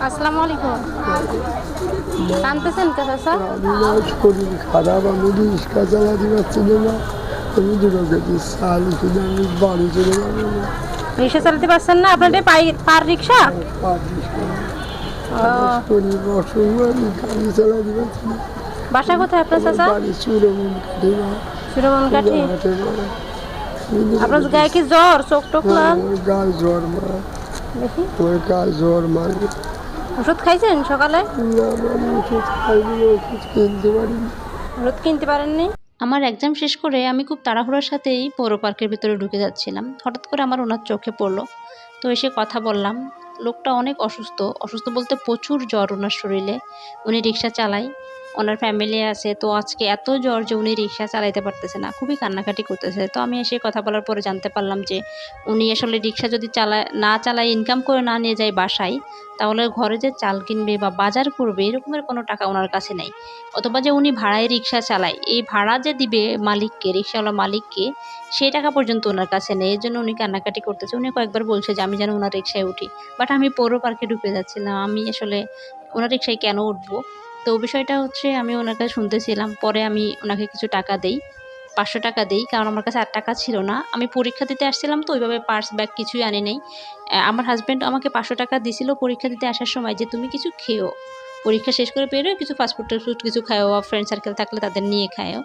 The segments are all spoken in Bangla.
আসসালামু আলাইকুম। কাঁদতেছেন কে চাচা? শরীর খারাপ, আমি রিক্সা চালাতে পারছি না। আমি দুটোকে চালি শুধু আমি বাড়ি চলে যাবো না। রিক্সা চালাতে পারছেন না? আপনাদের পার রিক্সা? শরীর অসুখ, আমি গাড়ি চালাতে পারছি না। বাসা কোথায় আপনার আমার চাচা? বাড়ি চুরমুন কাটে না, সুরবনকাঠি। হাটে না। আপনার গায়ে কি জ্বর, চোখ টোক লাল? ওর গায়ে জ্বর মার, দেখি ওর গায়ে জ্বর মারবে। ওষুধ খাইছেন সকালে? না, আমি ওষুধ খাইনি, ওষুধ কিনতে পারিনি। ওষুধ কিনতে পারেননি? আমার এক্সাম শেষ করে আমি খুব তাড়াহুড়োর সাথেই পৌর পার্কের ভিতরে ঢুকে যাচ্ছিলাম। হঠাৎ করে আমার ওনার চোখে পড়লো। তো এসে কথা বললাম। লোকটা অনেক অসুস্থ, অসুস্থ বলতে প্রচুর জ্বর ওনার শরীরে। উনি রিক্সা চালায়, ওনার ফ্যামিলি আছে। তো আজকে এত জ্বর যে উনি রিক্সা চালাইতে পারতেছে না, খুবই কান্নাকাটি করতেছে। তো আমি এসে কথা বলার পরে জানতে পারলাম যে উনি আসলে রিক্সা যদি না চালায়, ইনকাম করে না নিয়ে যায় বাসায়, তাহলে ঘরে যে চাল কিনবে বা বাজার করবে এরকমের কোনো টাকা ওনার কাছে নেই। অথবা যে উনি ভাড়ায় রিক্সা চালায়, এই ভাড়া যে দিবে মালিককে, রিক্সাওয়ালা মালিককে, সেই টাকা পর্যন্ত ওনার কাছে নেই। এর জন্য উনি কান্নাকাটি করতেছে। উনি কয়েকবার বলছে যে আমি যেন ওনার রিক্সায় উঠি, বাট আমি পৌর পার্কে ঢুকে যাচ্ছিলাম, আমি আসলে ওনার রিক্সায় কেন উঠবো? তো বিষয়টা হচ্ছে আমি ওনার কাছে শুনতেছিলাম। পরে আমি ওনাকে কিছু টাকা দেই, 500 টাকা দেই, কারণ আমার কাছে আর টাকা ছিল না। আমি পরীক্ষা দিতে আসছিলাম, তো ওইভাবে পার্স ব্যাগ কিছুই আনি নাই। আমার হাজব্যান্ড আমাকে 500 টাকা দিছিল পরীক্ষা দিতে আসার সময়, যে তুমি কিছু খেও, পরীক্ষা শেষ করে বেরোয় কিছু ফাস্টফুড টাস্টফুড কিছু খাও, বা ফ্রেন্ড সার্কেল থাকলে তাদের নিয়ে খাও।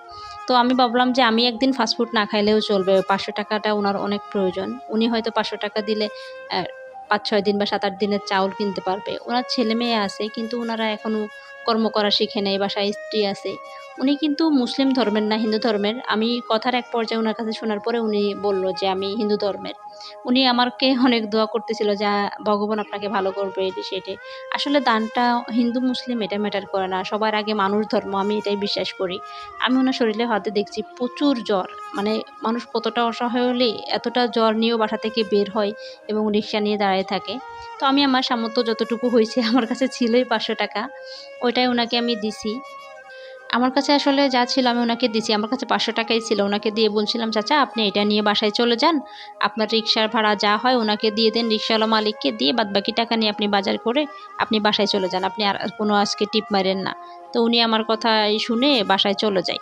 তো আমি ভাবলাম যে আমি একদিন ফাস্টফুড না খাইলেও চলবে, 500 টাকাটা ওনার অনেক প্রয়োজন। উনি হয়তো 500 টাকা দিলে 5-6 দিন বা 7-8 দিনের চাউল কিনতে পারবে। ওনার ছেলে মেয়ে আছে, কিন্তু ওনারা এখনও কর্ম করা শিখে নেই, বাসায় স্ত্রী আছে। উনি কিন্তু মুসলিম ধর্মের না, হিন্দু ধর্মের। আমি কথার এক পর্যায়ে ওনার কাছে শোনার পরে উনি বলল যে আমি হিন্দু ধর্মের। উনি আমাকে অনেক দোয়া করতেছিল যে ভগবান আপনাকে ভালো করবে, এটি সেটি। আসলে দানটা হিন্দু মুসলিম এটা ম্যাটার করে না, সবার আগে মানুষ ধর্ম, আমি এটাই বিশ্বাস করি। আমি ওনার শরীরে হাতে দেখছি প্রচুর জ্বর, মানে মানুষ কতটা অসহায় হলে এতটা জ্বর নিয়েও বাসা থেকে বের হয় এবং রিক্সা নিয়ে দাঁড়ায় থাকে। তো আমি আমার সামর্থ্য যতটুকু হয়েছে, আমার কাছে ছিলই 500 টাকা, ওইটাই ওনাকে আমি দিছি। আমার কাছে আসলে যা ছিল আমি ওনাকে দিছি। আমার কাছে 500 টাকাই ছিল। ওনাকে দিয়ে বলছিলাম, চাচা আপনি এটা নিয়ে বাসায় চলে যান। আপনার রিক্সার ভাড়া যা হয় ওনাকে দিয়ে দেন, রিক্সাওয়ালা মালিককে দিয়ে বাদবাকি টাকা নিয়ে আপনি বাজার করে আপনি বাসায় চলে যান। আপনি আর কোনো আজকে টিপ মারেন না। তো উনি আমার কথা শুনে বাসায় চলে যায়।